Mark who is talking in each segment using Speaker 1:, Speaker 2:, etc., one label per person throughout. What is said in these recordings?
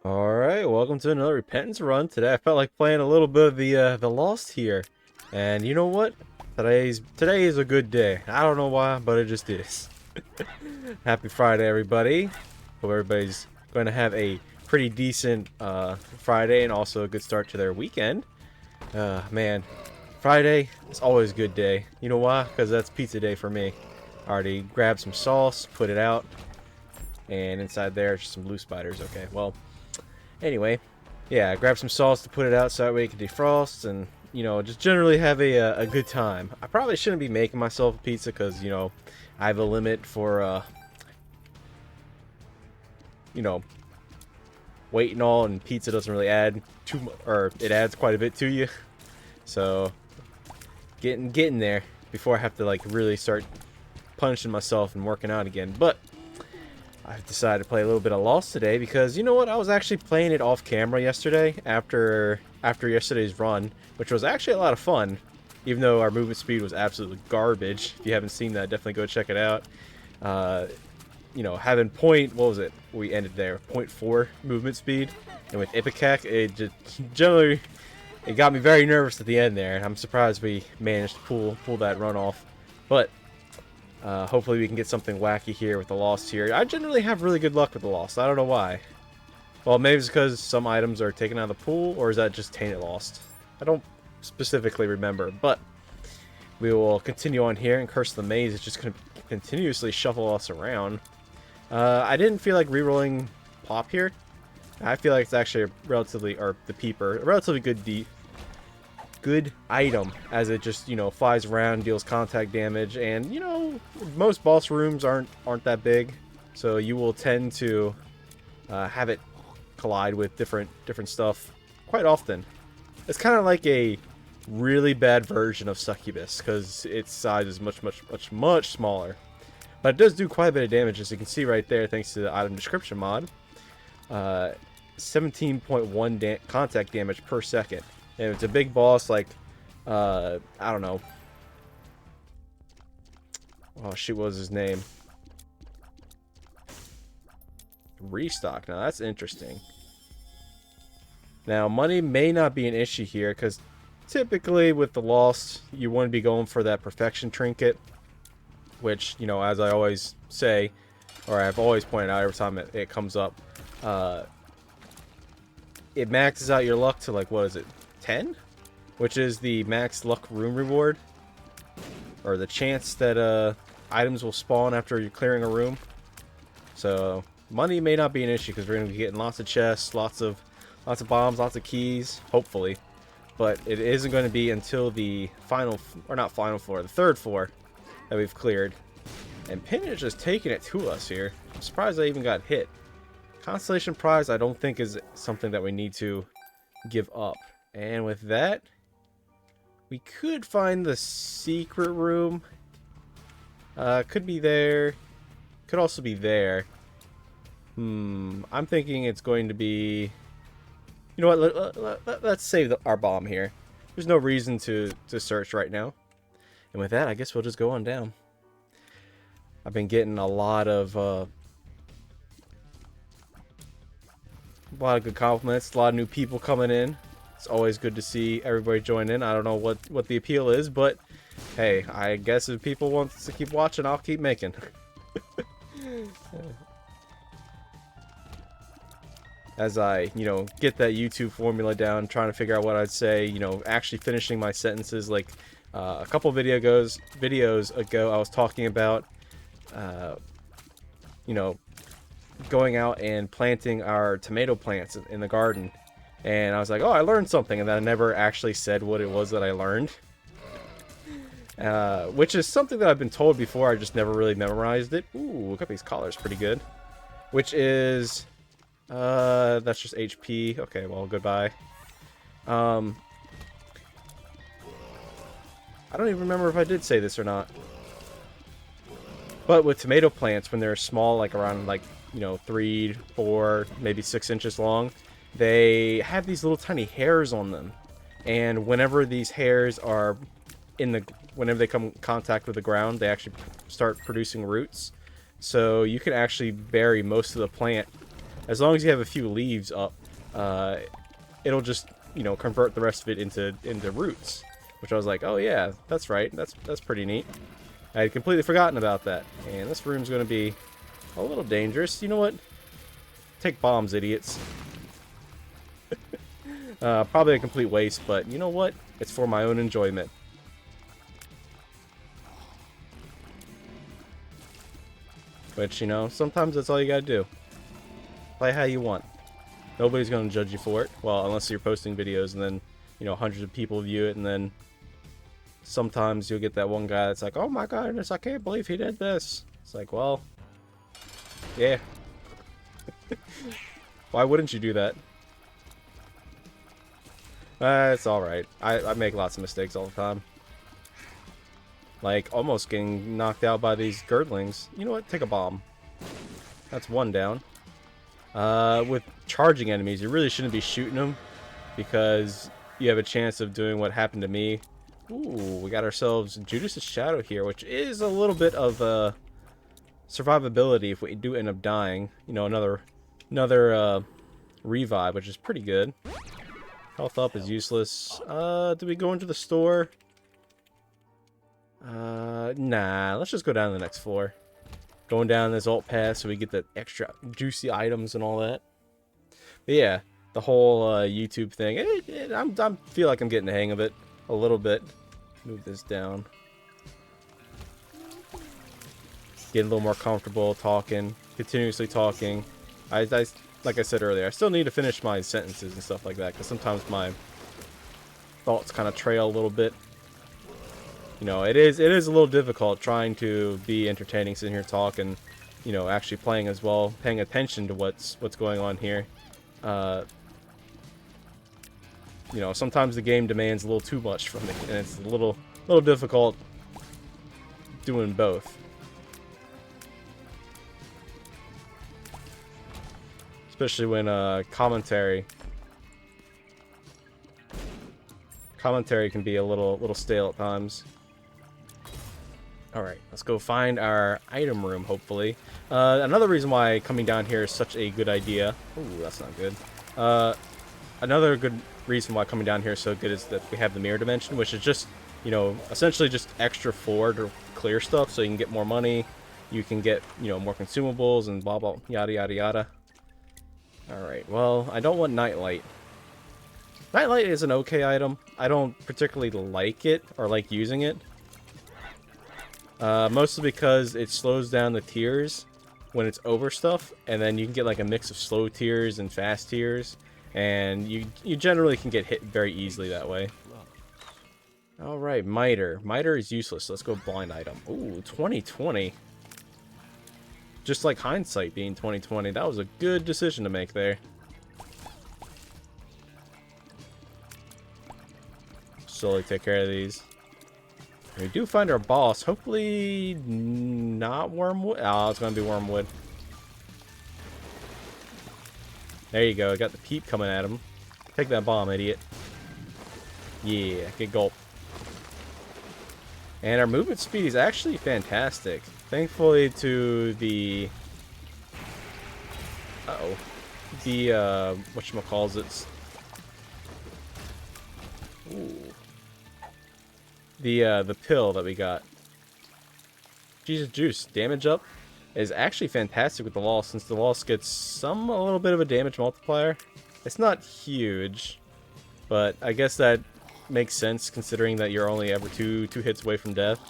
Speaker 1: Alright, welcome to another Repentance run. Today I felt like playing a little bit of the Lost here. And you know what? Today is a good day. I don't know why, but it just is. Happy Friday, everybody. Hope everybody's going to have a pretty decent Friday and also a good start to their weekend. Man, Friday is always a good day. You know why? Because that's pizza day for me. Already grabbed some sauce, put it out, and inside there just some blue spiders. Okay, well, anyway, yeah, grab some sauce to put it out so that way it can defrost and, you know, just generally have a good time. I probably shouldn't be making myself a pizza because, you know, I have a limit for, you know, weight and all, and pizza doesn't really add too much, or it adds quite a bit to you. So, getting there before I have to, like, really start punishing myself and working out again. But I've decided to play a little bit of Lost today because, you know what, I was actually playing it off camera yesterday after yesterday's run, which was actually a lot of fun, even though our movement speed was absolutely garbage. If you haven't seen that, definitely go check it out. You know, having what was it? We ended there, 0.4 movement speed, and with Ipecac, it just generally, it got me very nervous at the end there, and I'm surprised we managed to pull that run off. But hopefully we can get something wacky here with the Lost here. I generally have really good luck with the Lost. I don't know why. Well, maybe it's because some items are taken out of the pool, or is that just Tainted Lost? I don't specifically remember, but we will continue on here, and Curse of the Maze is just going to continuously shuffle us around. I didn't feel like rerolling Pop here. I feel like it's actually a relatively, or the Peeper, a relatively good item, as it just, you know, flies around, deals contact damage, and, you know, most boss rooms aren't that big, so you will tend to have it collide with different stuff quite often. It's kind of like a really bad version of Succubus because its size is much smaller, but it does do quite a bit of damage, as you can see right there, thanks to the item description mod. 17.1 contact damage per second. And it's a big boss, like, I don't know. Oh, shit, what was his name? Restock. Now, that's interesting. Now, money may not be an issue here, because typically with the Lost, you want to be going for that Perfection Trinket, which, you know, as I always say, or I've always pointed out every time it comes up, it maxes out your luck to, like, what is it, 10? Which is the max luck room reward, or the chance that items will spawn after you're clearing a room. So money may not be an issue because we're going to be getting lots of chests, lots of bombs, lots of keys, hopefully. But it isn't going to be until the the third floor that we've cleared. And Penny is just taking it to us here. I'm surprised I even got hit. Constellation Prize I don't think is something that we need to give up. And with that, we could find the secret room. Could be there. Could also be there. I'm thinking it's going to be... You know what? Let's save our bomb here. There's no reason to search right now. And with that, I guess we'll just go on down. I've been getting a lot of good compliments. A lot of new people coming in. It's always good to see everybody join in. I don't know what the appeal is, but hey, I guess if people want to keep watching, I'll keep making. As I, you know, get that YouTube formula down, trying to figure out what I'd say, you know, actually finishing my sentences. Like a couple videos ago, I was talking about, you know, going out and planting our tomato plants in the garden. And I was like, oh, I learned something, and then I never actually said what it was that I learned. Which is something that I've been told before, I just never really memorized it. Ooh, look at these collars, pretty good. Which is, that's just HP. Okay, well, goodbye. I don't even remember if I did say this or not. But with tomato plants, when they're small, like around, like, you know, 3, 4, maybe 6 inches long, they have these little tiny hairs on them, and whenever these hairs are whenever they come in contact with the ground, they actually start producing roots. So you can actually bury most of the plant as long as you have a few leaves up, it'll just, you know, convert the rest of it into roots. Which I was like, oh yeah, that's right. That's pretty neat. I had completely forgotten about that. And this room's going to be a little dangerous. You know what? Take bombs, idiots. Probably a complete waste, but you know what? It's for my own enjoyment. Which, you know, sometimes that's all you gotta do. Play how you want. Nobody's gonna judge you for it. Well, unless you're posting videos and then, you know, hundreds of people view it, and then sometimes you'll get that one guy that's like, oh my goodness, I can't believe he did this. It's like, well, yeah. Why wouldn't you do that? It's alright. I make lots of mistakes all the time. Like, almost getting knocked out by these girdlings. You know what? Take a bomb. That's one down. With charging enemies, you really shouldn't be shooting them, because you have a chance of doing what happened to me. Ooh, we got ourselves Judas's Shadow here, which is a little bit of survivability if we do end up dying. You know, another revive, which is pretty good. Health up is useless. Do we go into the store? Nah, let's just go down to the next floor. Going down this alt path so we get the extra juicy items and all that. But yeah, the whole YouTube thing, I feel like I'm getting the hang of it a little bit. Move this down. Getting a little more comfortable talking, continuously talking. Like I said earlier, I still need to finish my sentences and stuff like that, because sometimes my thoughts kind of trail a little bit. You know, it is a little difficult trying to be entertaining, sitting here talking, you know, actually playing as well, paying attention to what's going on here. You know, sometimes the game demands a little too much from me, and it's a little difficult doing both. Especially when commentary can be a little stale at times. Alright, let's go find our item room, hopefully. Another reason why coming down here is such a good idea. Ooh, that's not good. Another good reason why coming down here is so good is that we have the mirror dimension, which is just, you know, essentially just extra floor to clear stuff, so you can get more money, you can get, you know, more consumables and blah blah yada yada yada. Alright, well, I don't want Nightlight. Nightlight is an okay item. I don't particularly like it, or like using it. Mostly because it slows down the tears when it's over stuff, and then you can get like a mix of slow tears and fast tears, and you generally can get hit very easily that way. Alright, Miter. Miter is useless. Let's go blind item. Ooh, 2020. Just like hindsight being 2020, that was a good decision to make there. Slowly take care of these. We do find our boss. Hopefully not Wormwood. Oh, it's going to be Wormwood. There you go. Got the peep coming at him. Take that bomb, idiot. Yeah, good gulp. And our movement speed is actually fantastic. Thankfully to the... Uh-oh. The, whatchamacallits. Ooh. The pill that we got. Jesus Juice. Damage up is actually fantastic with the Lost, since the Lost gets a little bit of a damage multiplier. It's not huge, but I guess that makes sense considering that you're only ever two hits away from death.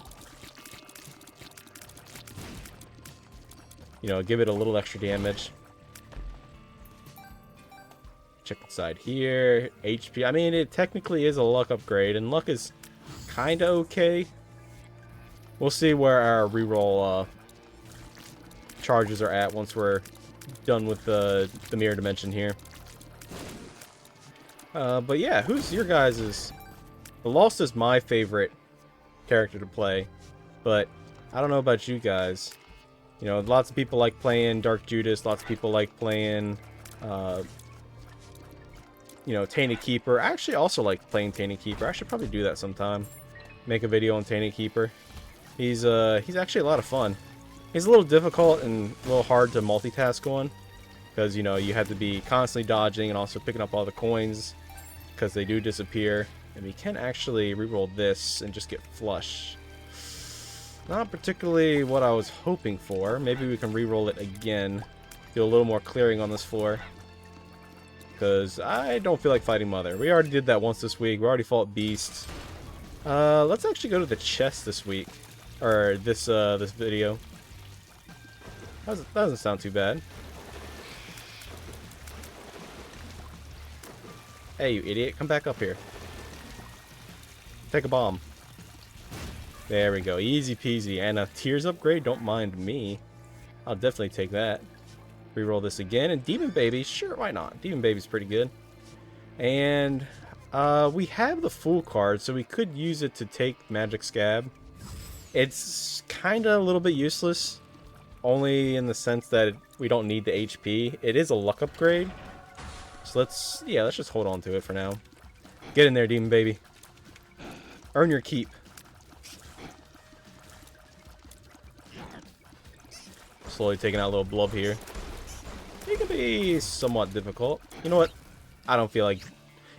Speaker 1: You know, give it a little extra damage. Check inside here. HP. I mean, it technically is a luck upgrade, and luck is kind of okay. We'll see where our reroll charges are at once we're done with the mirror dimension here. But yeah, who's your guys's? The Lost is my favorite character to play, but I don't know about you guys. You know, lots of people like playing Dark Judas, lots of people like playing, you know, Tainted Keeper. I actually also like playing Tainted Keeper. I should probably do that sometime. Make a video on Tainted Keeper. He's actually a lot of fun. He's a little difficult and a little hard to multitask on, because, you know, you have to be constantly dodging and also picking up all the coins because they do disappear. And we can actually reroll this and just get flush. Not particularly what I was hoping for. Maybe we can reroll it again. Do a little more clearing on this floor. Because I don't feel like fighting Mother. We already did that once this week. We already fought Beast. Let's actually go to the chest this week. Or this this video. That doesn't sound too bad. Hey, you idiot. Come back up here. Take a bomb. There we go. Easy peasy. And a Tears upgrade? Don't mind me. I'll definitely take that. Reroll this again. And Demon Baby, sure, why not? Demon Baby's pretty good. And we have the Fool card, so we could use it to take Magic Scab. It's kind of a little bit useless, only in the sense that we don't need the HP. It is a luck upgrade. So let's just hold on to it for now. Get in there, Demon Baby. Earn your keep. Slowly taking out a little blub here. It can be somewhat difficult. You know what? I don't feel like...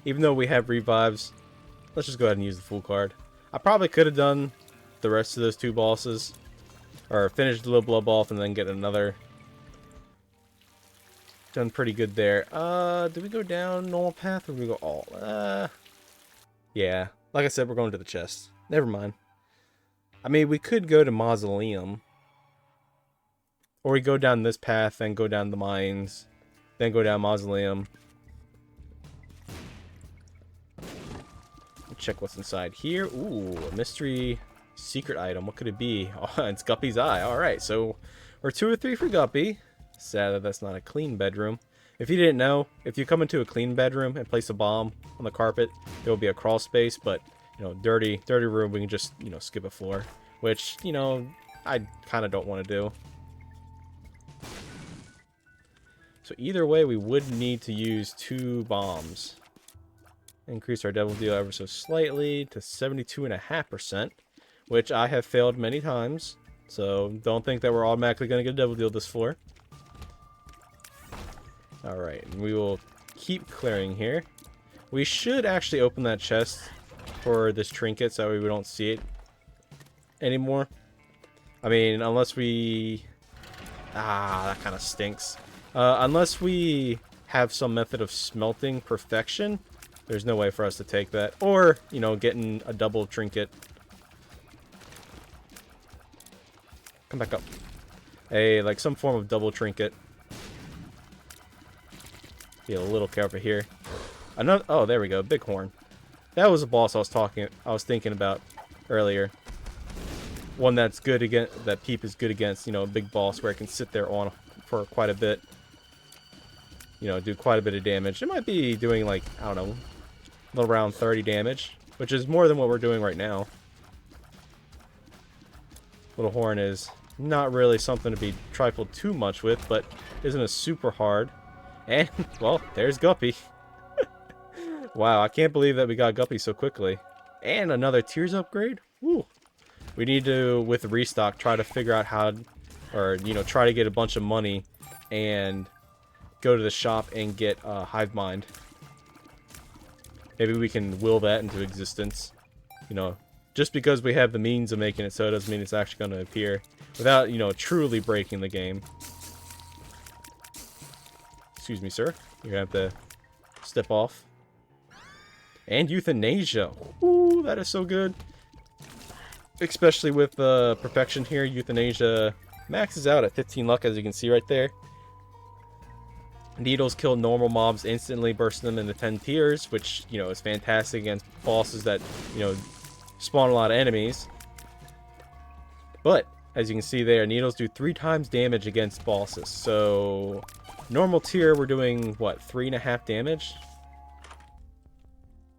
Speaker 1: Even though we have revives, let's just go ahead and use the Fool card. I probably could have done the rest of those two bosses. Or finished the little blub off and then get another. Done pretty good there. Do we go down normal path or do we go all? Yeah. Like I said, we're going to the chest. Never mind. I mean, we could go to Mausoleum. Or we go down this path, then go down the mines, then go down Mausoleum. Check what's inside here. Ooh, a mystery secret item. What could it be? Oh, it's Guppy's eye. Alright, so we're 2 or 3 for Guppy. Sad that that's not a clean bedroom. If you didn't know, if you come into a clean bedroom and place a bomb on the carpet, there will be a crawl space, but, you know, dirty room, we can just, you know, skip a floor. Which, you know, I kind of don't want to do. So either way, we would need to use 2 bombs. Increase our devil deal ever so slightly to 72.5%, which I have failed many times. So don't think that we're automatically going to get a devil deal this floor. Alright, and we will keep clearing here. We should actually open that chest for this trinket so we don't see it anymore. I mean, unless we... that kind of stinks. Unless we have some method of smelting perfection, there's no way for us to take that. Or, you know, getting a double trinket. Come back up. Like some form of double trinket. Be a little careful here. Another. Oh, there we go. Bighorn. That was a boss I was thinking about earlier. One that's good against. That Peep is good against. You know, a big boss where it can sit there on for quite a bit. You know, do quite a bit of damage. It might be doing like, I don't know, a little around 30 damage, which is more than what we're doing right now. Little Horn is not really something to be trifled too much with, but isn't a super hard. And, well, there's Guppy. Wow, I can't believe that we got Guppy so quickly. And another Tears upgrade? Woo! We need to, with the restock, try to figure out how, or, you know, try to get a bunch of money and go to the shop and get Hive Mind. Maybe we can will that into existence. You know, just because we have the means of making it so, it doesn't mean it's actually going to appear without, you know, truly breaking the game. Excuse me, sir. You're going to have to step off. And Euthanasia. Ooh, that is so good. Especially with Perfection here. Euthanasia maxes out at 15 luck, as you can see right there. Needles kill normal mobs instantly, bursting them into 10 tiers, which, you know, is fantastic against bosses that, you know, spawn a lot of enemies. But, as you can see there, Needles do 3 times damage against bosses. So, normal tier, we're doing, what, 3.5 damage?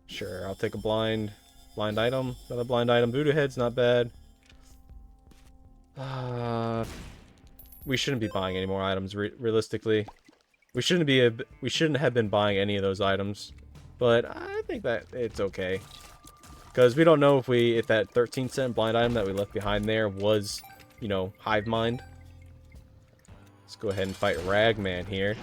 Speaker 1: Sure, I'll take a blind item. Another blind item. Voodoo Head's not bad. We shouldn't be buying any more items, realistically. We shouldn't have been buying any of those items, but I think that it's okay, because we don't know if that 13-cent blind item that we left behind there was, you know, Hive Mind. Let's go ahead and fight Ragman here.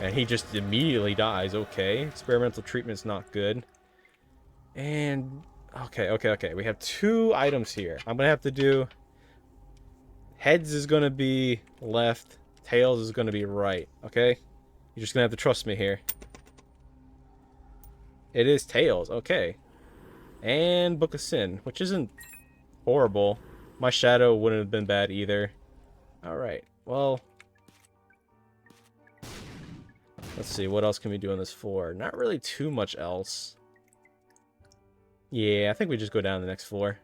Speaker 1: And he just immediately dies. Okay, experimental treatment's not good. And okay. We have 2 items here. I'm gonna have to do heads is gonna be left, tails is gonna be right. Okay, you're just gonna have to trust me here. It is tails. Okay, and Book of Sin, which isn't horrible. My shadow wouldn't have been bad either. All right. Well. Let's see, what else can we do on this floor? Not really too much else. Yeah, I think we just go down to the next floor.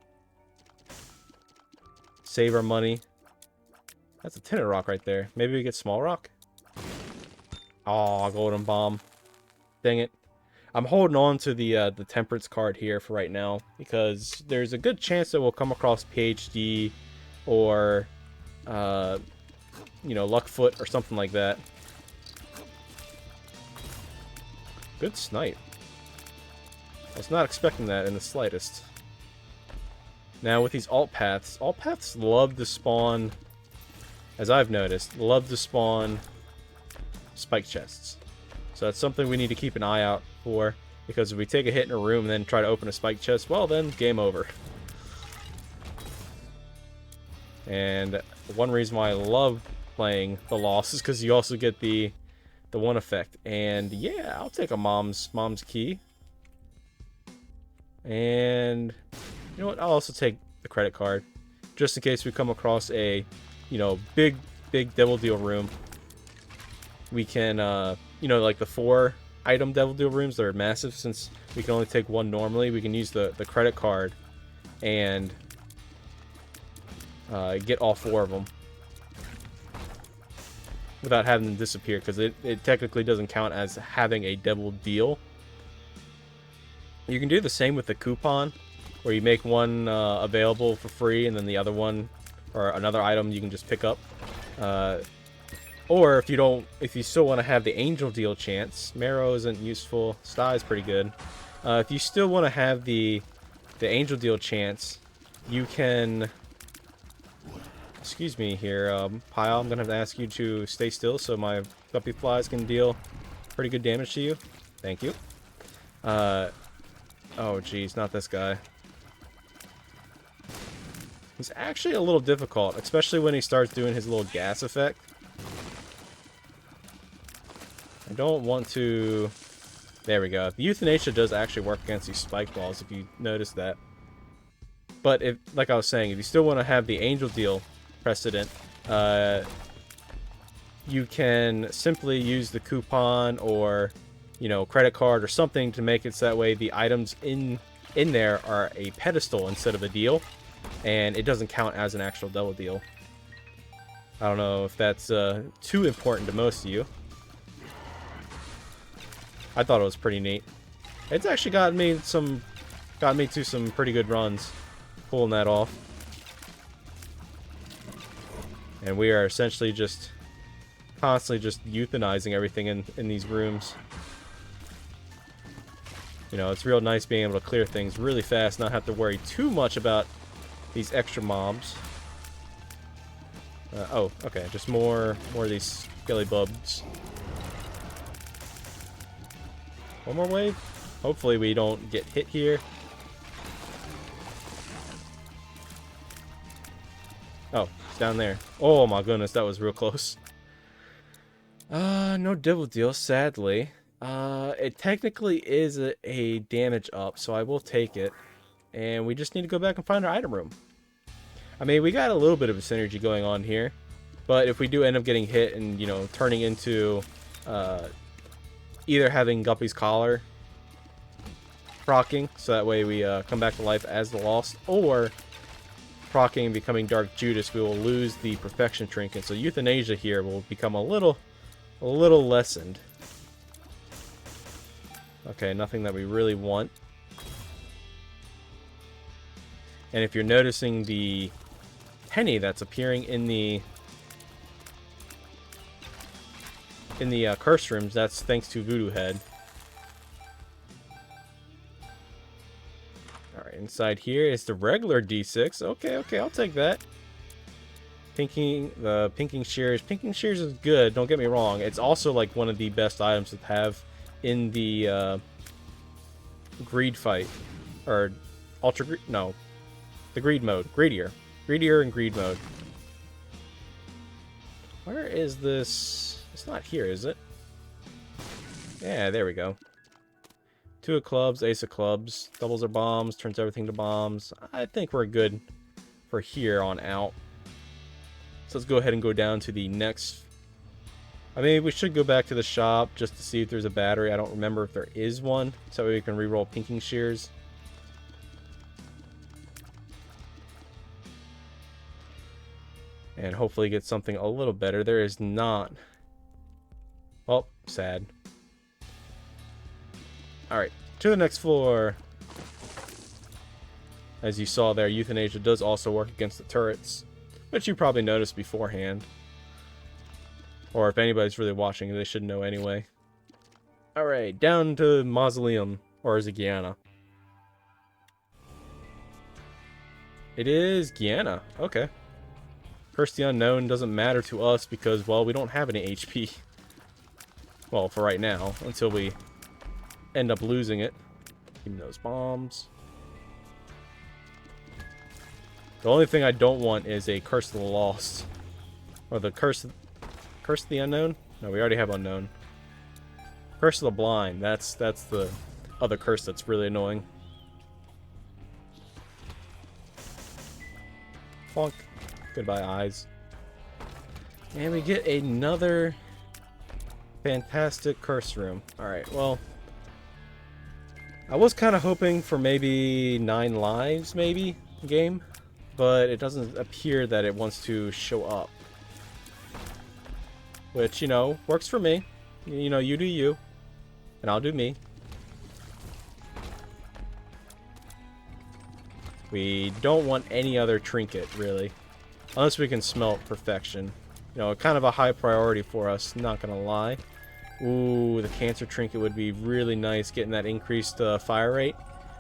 Speaker 1: Save our money. That's a tinted rock right there. Maybe we get small rock? Oh, golden bomb. Dang it. I'm holding on to the temperance card here for right now because there's a good chance that we'll come across PhD or, you know, Luckfoot or something like that. Good snipe. I was not expecting that in the slightest. Now with these alt paths love to spawn, as I've noticed, love to spawn spike chests. So that's something we need to keep an eye out for, because if we take a hit in a room and then try to open a spike chest, well then, game over. And one reason why I love playing The Lost is because you also get the one effect. And yeah, I'll take a mom's key. And you know what? I'll also take the credit card, just in case we come across a, you know, big devil deal room. We can, you know, like the 4 item devil deal rooms that are massive. Since we can only take 1 normally, we can use the credit card and get all 4 of them without having them disappear, because it technically doesn't count as having a devil deal. You can do the same with the coupon, where you make one available for free, and then the other one, or another item, you can just pick up. Or if you still want to have the angel deal chance, Marrow isn't useful. Sty is pretty good. If you still want to have the angel deal chance, you can. Excuse me here, Pile. I'm gonna have to ask you to stay still so my guppy flies can deal pretty good damage to you. Thank you. Oh geez, not this guy. He's actually a little difficult, especially when he starts doing his little gas effect. I don't want to... There we go. The Euthanasia does actually work against these spike balls, if you notice that. But if, like I was saying, if you still want to have the angel deal precedent, you can simply use the coupon or, you know, credit card or something to make it so that way the items in there are a pedestal instead of a deal, and it doesn't count as an actual double deal. I don't know if that's too important to most of you. I thought it was pretty neat. It's actually got me to some pretty good runs pulling that off. And we are essentially just constantly just euthanizing everything in these rooms. You know, it's real nice being able to clear things really fast, not have to worry too much about these extra mobs. Oh, okay, just more of these skelly bubs. One more wave? Hopefully we don't get hit here. Oh, it's down there. Oh my goodness, that was real close. No devil deal, sadly. It technically is a damage up, so I will take it. And we just need to go back and find our item room. I mean, we got a little bit of a synergy going on here. But if we do end up getting hit and, you know, turning into either having Guppy's Collar proccing, so that way we come back to life as the Lost, or proccing and becoming Dark Judas, we will lose the Perfection Trinket. So Euthanasia here will become a little lessened. Okay, nothing that we really want. And if you're noticing the penny that's appearing in the curse rooms, that's thanks to Voodoo Head. Alright, inside here is the regular D6. Okay, I'll take that. The pinking shears. Pinking shears is good, don't get me wrong. It's also like one of the best items to have in the greed fight. Or ultra greed, no. The greed mode. Greedier. Greedier and greed mode. Where is this? It's not here, is it? Yeah, there we go. 2 of clubs, ace of clubs. Doubles are bombs, turns everything to bombs. I think we're good for here on out. So let's go ahead and go down to the next. I mean, we should go back to the shop just to see if there's a battery. I don't remember if there is one. So we can reroll pinking shears. And hopefully get something a little better. There is not. Oh, sad. Alright, to the next floor. As you saw there, euthanasia does also work against the turrets, which you probably noticed beforehand. Or if anybody's really watching, they should know anyway. Alright, down to Mausoleum, or is it Guyana? It is Guyana, okay. Curse the Unknown doesn't matter to us because, well, we don't have any HP. Well, for right now, until we end up losing it. Give me those bombs. The only thing I don't want is a Curse of the Lost. Or the Curse of the Unknown? No, we already have Unknown. Curse of the Blind. That's the other curse that's really annoying. Bonk. Goodbye, eyes. And we get another fantastic curse room. Alright, well, I was kind of hoping for maybe 9 lives, maybe, game. But it doesn't appear that it wants to show up. Which, you know, works for me. You know, you do you. And I'll do me. We don't want any other trinket, really. Unless we can smelt perfection. You know, kind of a high priority for us, not gonna lie. Ooh, the cancer trinket would be really nice, getting that increased fire rate.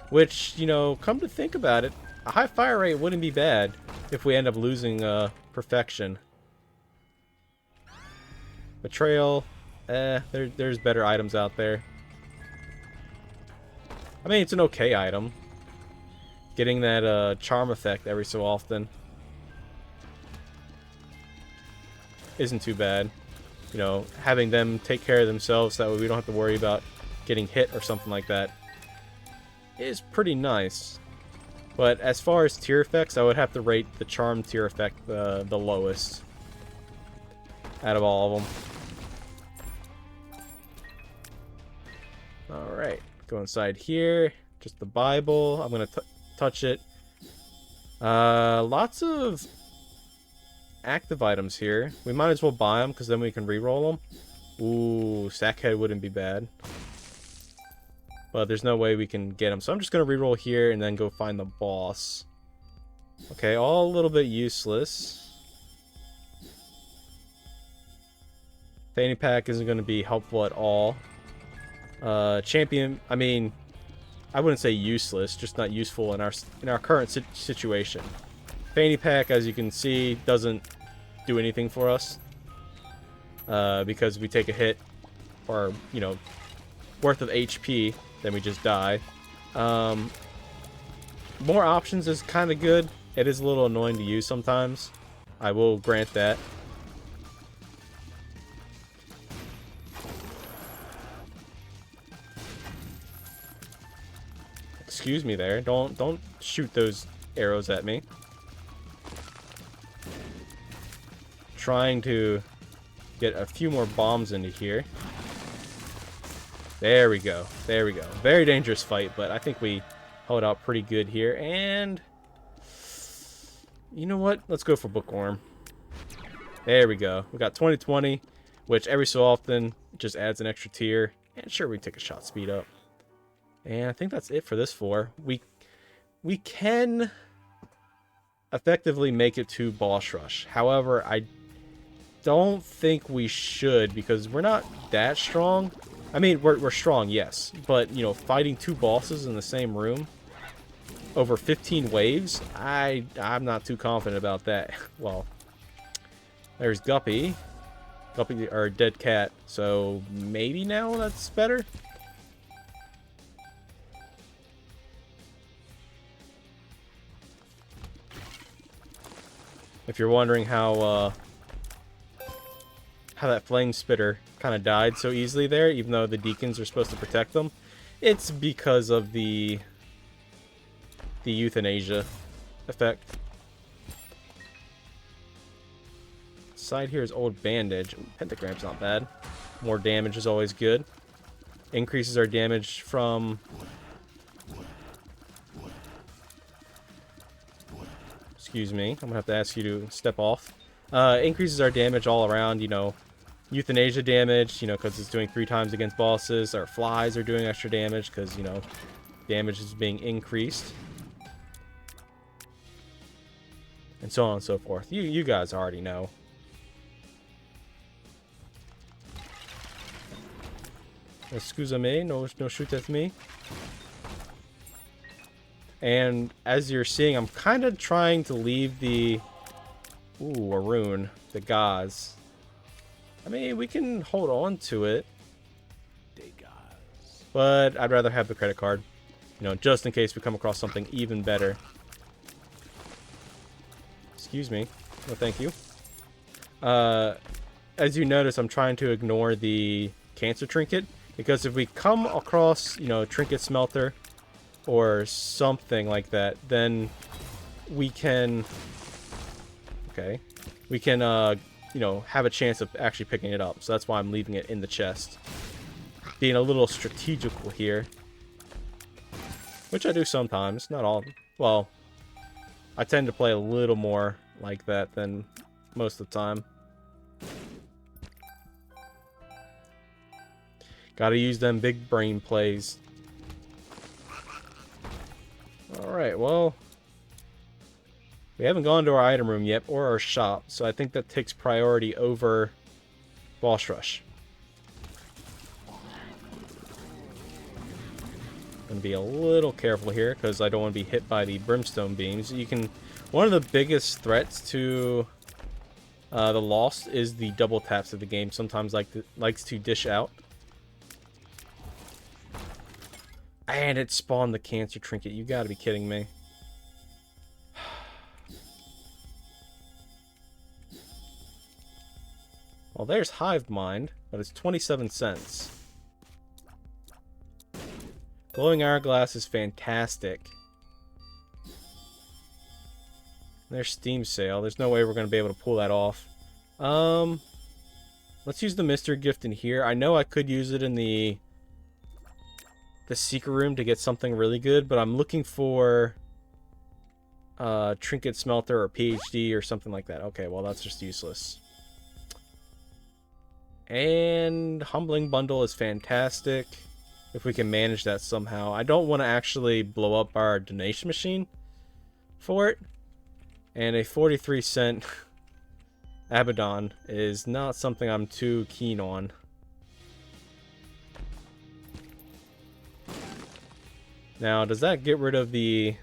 Speaker 1: Which, you know, come to think about it, a high fire rate wouldn't be bad if we end up losing perfection. Betrayal, there's better items out there. I mean, it's an okay item. Getting that charm effect every so often isn't too bad. You know, having them take care of themselves that way we don't have to worry about getting hit or something like that is pretty nice. But as far as tier effects, I would have to rate the charm tier effect the lowest out of all of them. Alright, go inside here. Just the Bible. I'm going to touch it. Lots of active items here. We might as well buy them because then we can reroll them. Ooh, Sackhead wouldn't be bad. But there's no way we can get them. So I'm just going to reroll here and then go find the boss. Okay, all a little bit useless. Fanny Pack isn't going to be helpful at all. Champion, I mean, I wouldn't say useless, just not useful in our current situation. Fanny Pack, as you can see, doesn't do anything for us. Because we take a hit, or, you know, worth of HP, then we just die. More options is kind of good. It is a little annoying to use sometimes. I will grant that. Excuse me there. Don't shoot those arrows at me. Trying to get a few more bombs into here. There we go. There we go. Very dangerous fight, but I think we held out pretty good here. And you know what? Let's go for Bookworm. There we go. We got 2020, which every so often just adds an extra tier. And sure, we take a shot speed up. And I think that's it for this floor. We can effectively make it to boss rush. However, I don't think we should because we're not that strong. I mean, we're strong, yes. But, you know, fighting 2 bosses in the same room over 15 waves, I'm not too confident about that. Well, There's Guppy. Guppy, or dead cat. So maybe now that's better? If you're wondering how that flame spitter kind of died so easily there, even though the deacons are supposed to protect them, it's because of the euthanasia effect. Side here is old bandage. Ooh, pentagram's not bad. More damage is always good. Increases our damage from... Excuse me, I'm gonna have to ask you to step off. Increases our damage all around, you know, euthanasia damage, you know, because it's doing 3 times against bosses. Our flies are doing extra damage because, you know, damage is being increased. And so on and so forth. You guys already know. Excuse me, no shoot at me. And as you're seeing, I'm kind of trying to leave the... Ooh, a rune. The gauze. I mean, we can hold on to it. But I'd rather have the credit card. You know, just in case we come across something even better. Excuse me. No, thank you. As you notice, I'm trying to ignore the cancer trinket. Because if we come across, you know, trinket smelter... or something like that, then we can... Okay. We can, you know, have a chance of actually picking it up. So that's why I'm leaving it in the chest. Being a little strategical here. Which I do sometimes. Not all. Well, I tend to play a little more like that than most of the time. Gotta use them big brain plays. Alright, well, we haven't gone to our item room yet, or our shop, so I think that takes priority over boss rush. Gonna be a little careful here, because I don't want to be hit by the brimstone beams. You can... One of the biggest threats to the Lost is the double taps that the game sometimes likes to dish out. And it spawned the cancer trinket. You gotta be kidding me. Well, there's Hive Mind, but it's 27 cents. Glowing Hourglass is fantastic. There's Steam Sale. There's no way we're gonna be able to pull that off. Let's use the Mystery Gift in here. I know I could use it in the secret room to get something really good, but I'm looking for Trinket Smelter or PhD or something like that. Okay, well, that's just useless. And Humbling Bundle is fantastic if we can manage that somehow. I don't want to actually blow up our donation machine for it, and a 43-cent Abaddon is not something I'm too keen on. Now, does that get rid of the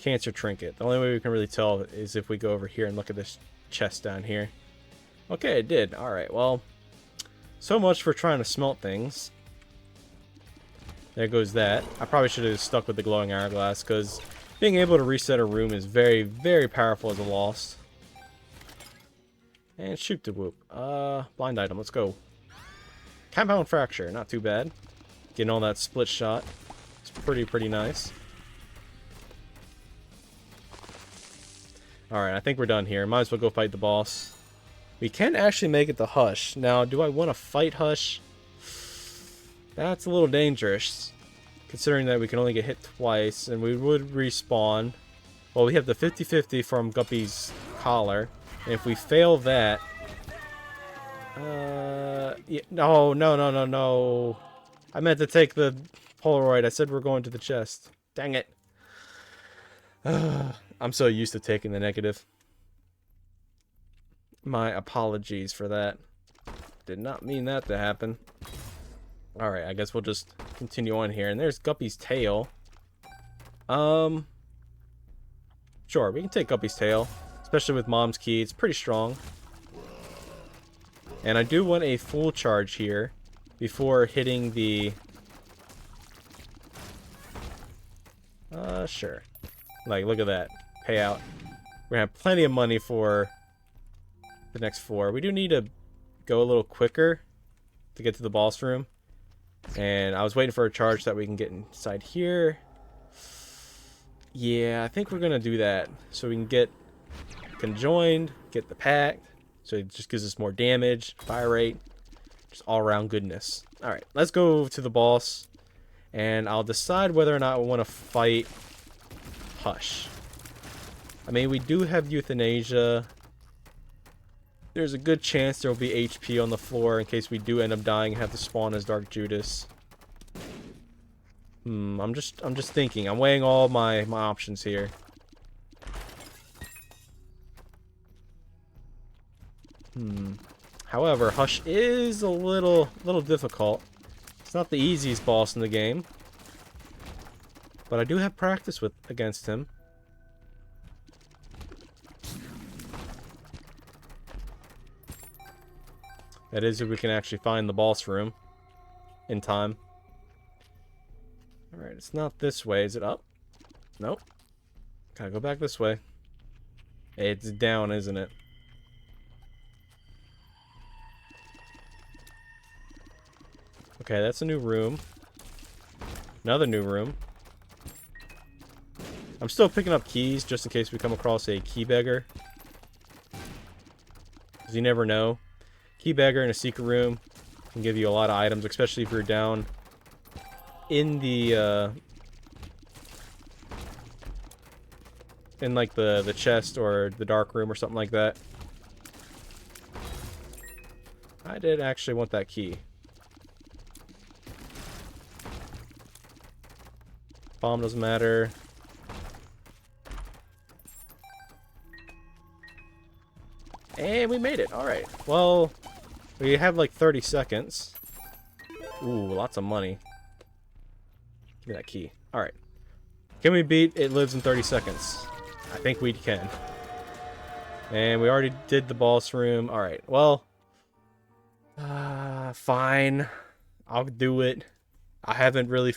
Speaker 1: cancer trinket? The only way we can really tell is if we go over here and look at this chest down here. Okay, it did. Alright, well, so much for trying to smelt things. There goes that. I probably should have stuck with the glowing hourglass, because being able to reset a room is very, very powerful as a Lost. And shoot the whoop. Blind item, let's go. Compound fracture, not too bad. Getting all that split shot. Pretty nice. Alright, I think we're done here. Might as well go fight the boss. We can actually make it to Hush. Now, do I want to fight Hush? That's a little dangerous, considering that we can only get hit twice, and we would respawn. Well, we have the 50-50 from Guppy's collar, and if we fail that... Yeah, no. I meant to take the Polaroid. I said we're going to the chest. Dang it. I'm so used to taking the negative. My apologies for that. Did not mean that to happen. Alright, I guess we'll just continue on here. And there's Guppy's tail. Sure, we can take Guppy's tail. It's especially with Mom's Key. It's pretty strong. And I do want a full charge here before hitting the... sure. Like, look at that. Payout. We're gonna have plenty of money for the next 4. We do need to go a little quicker to get to the boss room. And I was waiting for a charge so that we can get inside here. Yeah, I think we're gonna do that. So we can get conjoined, get the pact. So it just gives us more damage, fire rate, just all around goodness. Alright, let's go to the boss. And I'll decide whether or not I want to fight Hush. I mean, we do have euthanasia. There's a good chance there will be HP on the floor in case we do end up dying and have to spawn as Dark Judas. I'm just thinking. I'm weighing all my options here. However, Hush is a little difficult. It's not the easiest boss in the game. But I do have practice against him. That is if we can actually find the boss room in time. Alright, it's not this way. Is it up? Nope. Gotta go back this way. It's down, isn't it? Okay, that's a new room. Another new room. I'm still picking up keys just in case we come across a key beggar. Because you never know. Key beggar in a secret room can give you a lot of items, especially if you're down in the in like the chest or the dark room or something like that. I did actually want that key. Bomb doesn't matter. And we made it. Alright. Well, we have like 30 seconds. Ooh, lots of money. Give me that key. Alright. Can we beat It Lives in 30 Seconds? I think we can. And we already did the boss room. Alright, well. Fine. I'll do it. I haven't really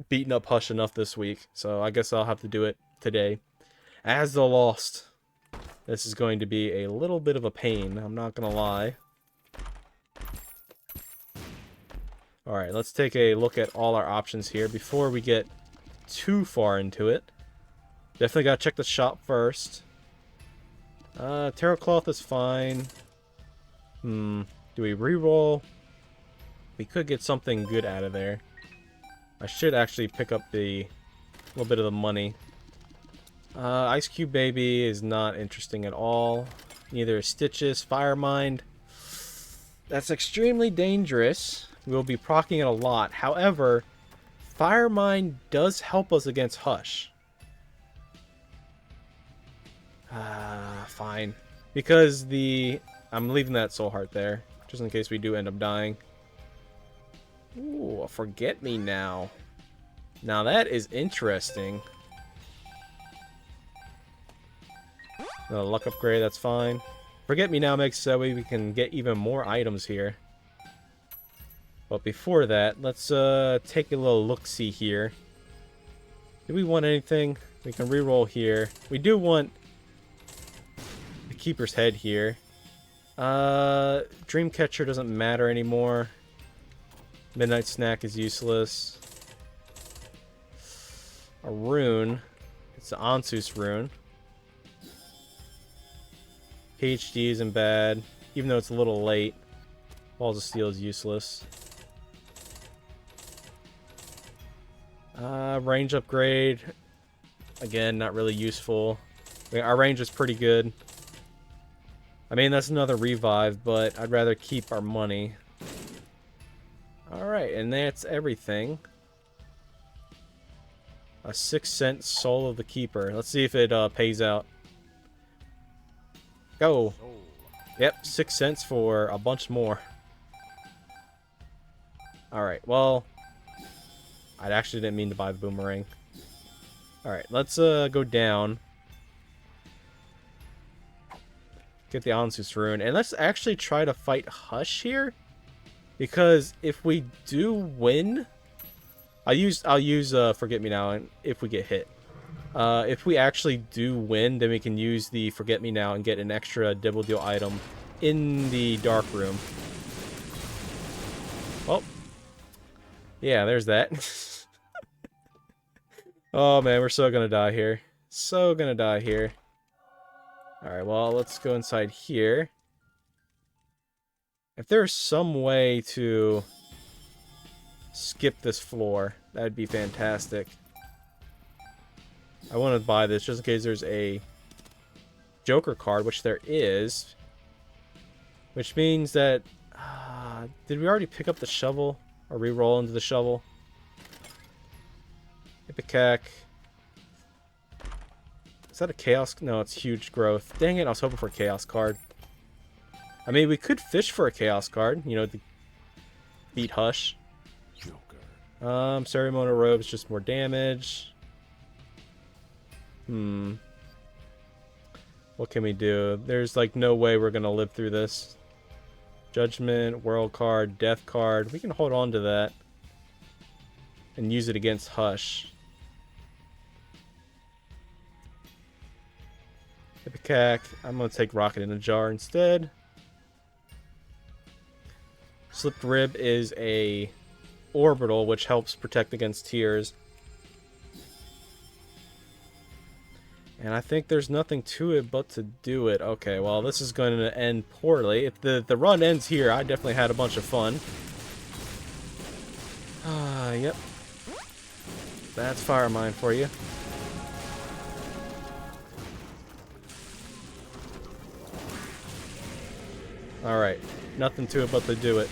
Speaker 1: beaten up Hush enough this week. So I guess I'll have to do it today. As the Lost. This is going to be a little bit of a pain. I'm not going to lie. Alright, let's take a look at all our options here before we get too far into it. Definitely got to check the shop first. Tarot Cloth is fine. Do we reroll? We could get something good out of there. I should actually pick up a little bit of the money. Ice Cube Baby is not interesting at all. Neither is Stitches. FireMind. That's extremely dangerous. We'll be proccing it a lot. However, FireMind does help us against Hush. Fine. Because I'm leaving that Soul Heart there. Just in case we do end up dying. Ooh, a Forget Me Now. Now that is interesting. The luck upgrade, that's fine. Forget Me Now makes so we can get even more items here. But before that, let's take a little look-see here. Do we want anything? We can reroll here. We do want the Keeper's Head here. Dreamcatcher doesn't matter anymore. Midnight Snack is useless. A rune. It's the Ansus rune. PhD isn't bad, even though it's a little late. Balls of Steel is useless. Range upgrade. Again, not really useful. I mean, our range is pretty good. I mean, that's another revive, but I'd rather keep our money. Alright, and that's everything. A 6-cent Soul of the Keeper. Let's see if it pays out. Go! Yep, 6 cents for a bunch more. Alright, well... I actually didn't mean to buy the boomerang. Alright, let's go down. Get the Ansus rune. And let's actually try to fight Hush here. Because if we do win... I'll use Forget Me Now if we get hit. If we actually do win, then we can use the Forget Me Now and get an extra Dibble Deal item in the Dark Room. Oh. Yeah, there's that. Oh man, we're so gonna die here. So gonna die here. Alright, well, let's go inside here. If there's some way to skip this floor, that'd be fantastic. I want to buy this just in case there's a Joker card, which there is. Which means that... did we already pick up the shovel? Or re-roll into the shovel? Ipecac. Is that a Chaos? No, it's Huge Growth. Dang it, I was hoping for a Chaos card. I mean, we could fish for a Chaos card. You know, to beat Hush. Joker. Ceremonial Robe is just more damage. What can we do? There's like no way we're gonna live through this. Judgment, World card, Death card. We can hold on to that. And use it against Hush. Ipecac. I'm gonna take Rocket in a Jar instead. Slipped Rib is a orbital, which helps protect against tears. And I think there's nothing to it but to do it. Okay, well, this is going to end poorly. If the run ends here, I definitely had a bunch of fun. Yep. That's FireMind for you. Alright. Nothing to it but to do it.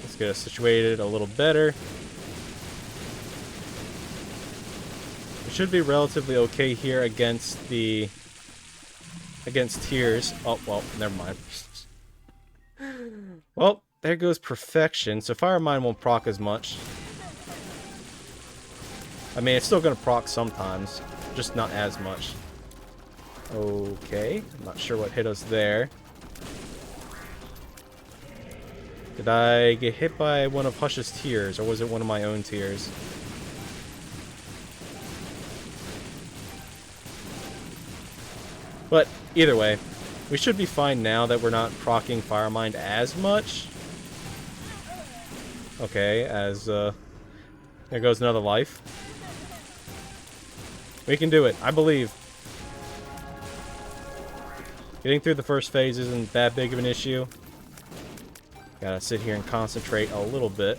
Speaker 1: Let's get us situated a little better. We should be relatively okay here against tears. Oh, well, never mind. Well, there goes perfection. So FireMind won't proc as much. I mean, it's still going to proc sometimes, just not as much. Okay, I'm not sure what hit us there. Did I get hit by one of Hush's tears, or was it one of my own tears? But either way, we should be fine now that we're not proccing FireMind as much. Okay, as there goes another life. We can do it, I believe. Getting through the first phase isn't that big of an issue. Gotta sit here and concentrate a little bit.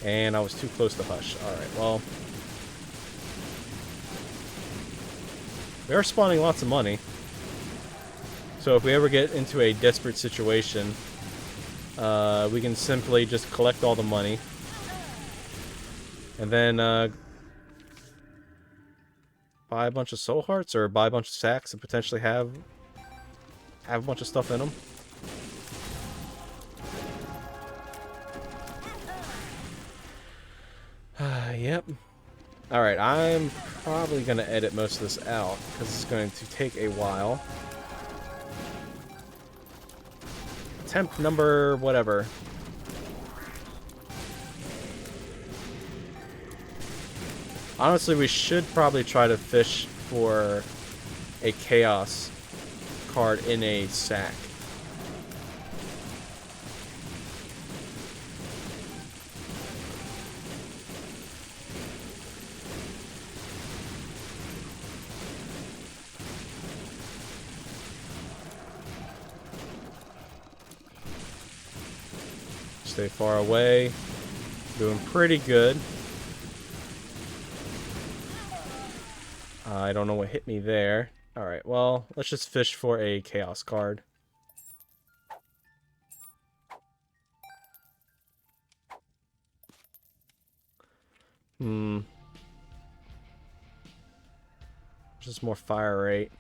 Speaker 1: And I was too close to Hush. Alright, well. We are spawning lots of money. So if we ever get into a desperate situation, we can simply just collect all the money. And then buy a bunch of soul hearts or buy a bunch of sacks and potentially have a bunch of stuff in them. Yep. Alright, I'm probably going to edit most of this out because it's going to take a while. Attempt number whatever. Honestly, we should probably try to fish for a Chaos card in a sack. Stay far away. Doing pretty good. I don't know what hit me there. Alright, well, let's just fish for a Chaos card. Just Just more fire rate.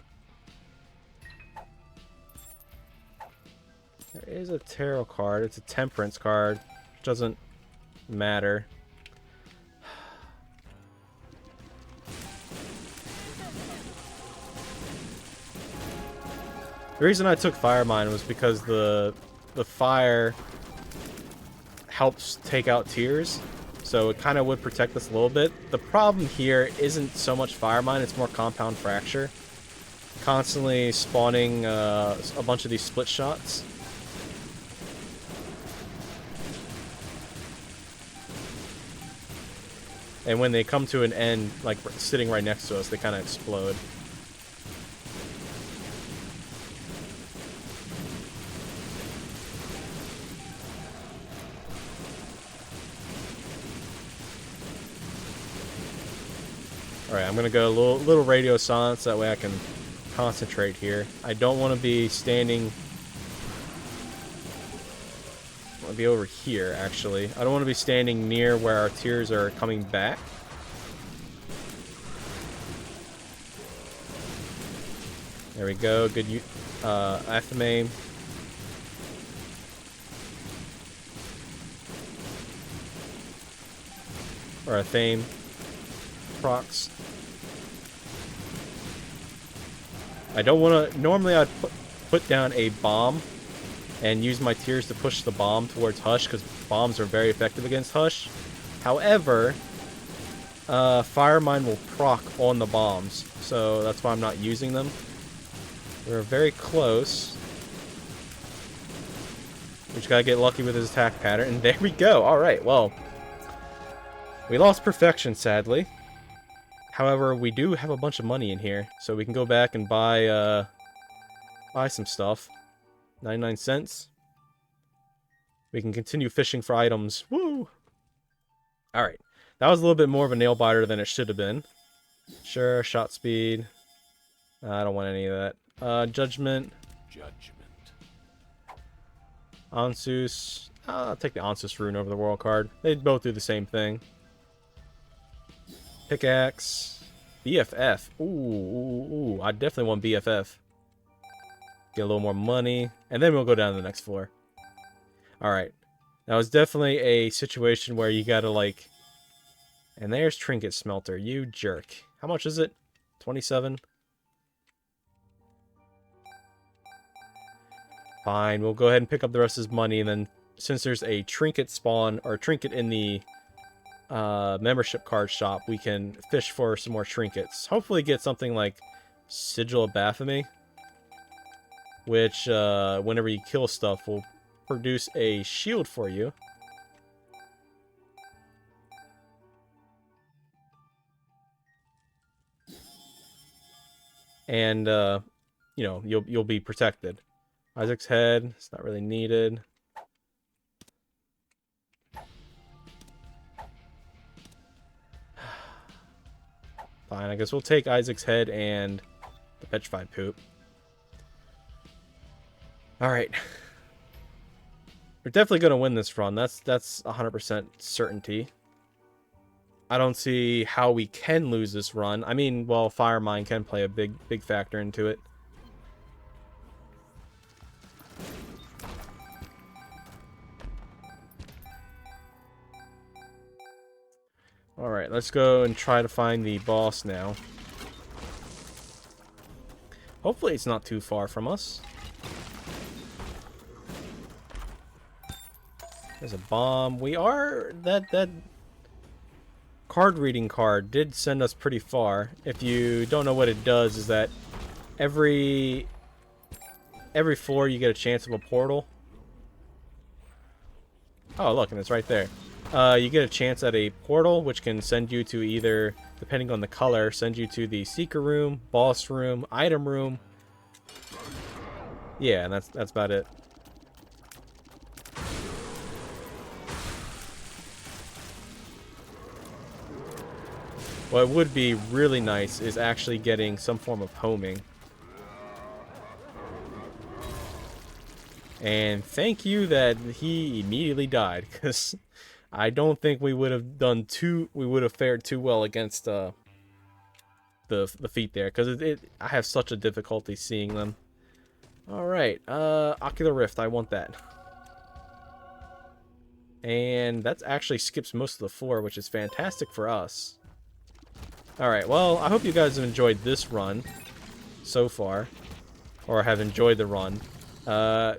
Speaker 1: There is a tarot card. It's a temperance card. Which doesn't matter. The reason I took FireMind was because the fire helps take out tears, so it kind of would protect us a little bit. The problem here isn't so much FireMind, it's more Compound Fracture. Constantly spawning a bunch of these split shots. And when they come to an end, like sitting right next to us, they kind of explode. Alright, I'm gonna go a little radio silence, that way I can concentrate here. I don't want to be standing... I want to be over here, actually. I don't want to be standing near where our tears are coming back. There we go, good Athame. Or Athame. Procs. I don't want to... Normally I'd put down a bomb and use my tears to push the bomb towards Hush, because bombs are very effective against Hush. However, FireMind will proc on the bombs, so that's why I'm not using them. We're very close. We just gotta get lucky with his attack pattern, and there we go! Alright, well. We lost perfection, sadly. However, we do have a bunch of money in here, so we can go back and buy some stuff. 99 cents. We can continue fishing for items. Woo! Alright. That was a little bit more of a nail-biter than it should have been. Sure, shot speed. I don't want any of that. Judgment. Ansus. I'll take the Ansus rune over the world card. They both do the same thing. Pickaxe. BFF. Ooh. I definitely want BFF. Get a little more money. And then we'll go down to the next floor. Alright. That was definitely a situation where you gotta, like... And there's Trinket Smelter. You jerk. How much is it? 27? Fine. We'll go ahead and pick up the rest of his money. And then, since there's a trinket spawn, or trinket in the... membership card shop, we can fish for some more trinkets. Hopefully get something like Sigil of Baphomet, which whenever you kill stuff will produce a shield for you. And you know, you'll be protected. Isaac's head, it's not really needed. Fine, I guess we'll take Isaac's head and the petrified poop. Alright. We're definitely going to win this run. That's 100% certainty. I don't see how we can lose this run. I mean, well, FireMind can play a big factor into it. Alright, let's go and try to find the boss now. Hopefully it's not too far from us. There's a bomb. We are... That card reading card did send us pretty far. If you don't know what it does, is that every floor you get a chance of a portal. Oh, look, and it's right there. You get a chance at a portal, which can send you to either, depending on the color, send you to the Seeker Room, Boss Room, Item Room. Yeah, and that's about it. What would be really nice is actually getting some form of homing. And thank you that he immediately died, because I don't think we would have fared too well against the feet there, because I have such a difficulty seeing them. All right, Ocular Rift, I want that. And that actually skips most of the floor, which is fantastic for us. All right, well, I hope you guys have enjoyed this run so far, or have enjoyed the run. A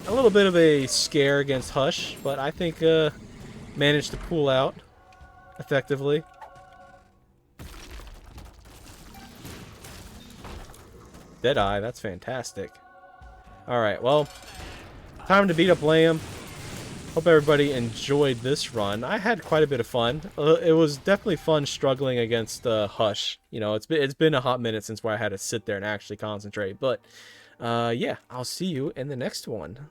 Speaker 1: little bit of a scare against Hush, but I think managed to pull out effectively. Deadeye, that's fantastic. Alright, well, time to beat up Lamb. Hope everybody enjoyed this run. I had quite a bit of fun. It was definitely fun struggling against Hush. You know, it's been a hot minute since where I had to sit there and actually concentrate. But, yeah, I'll see you in the next one.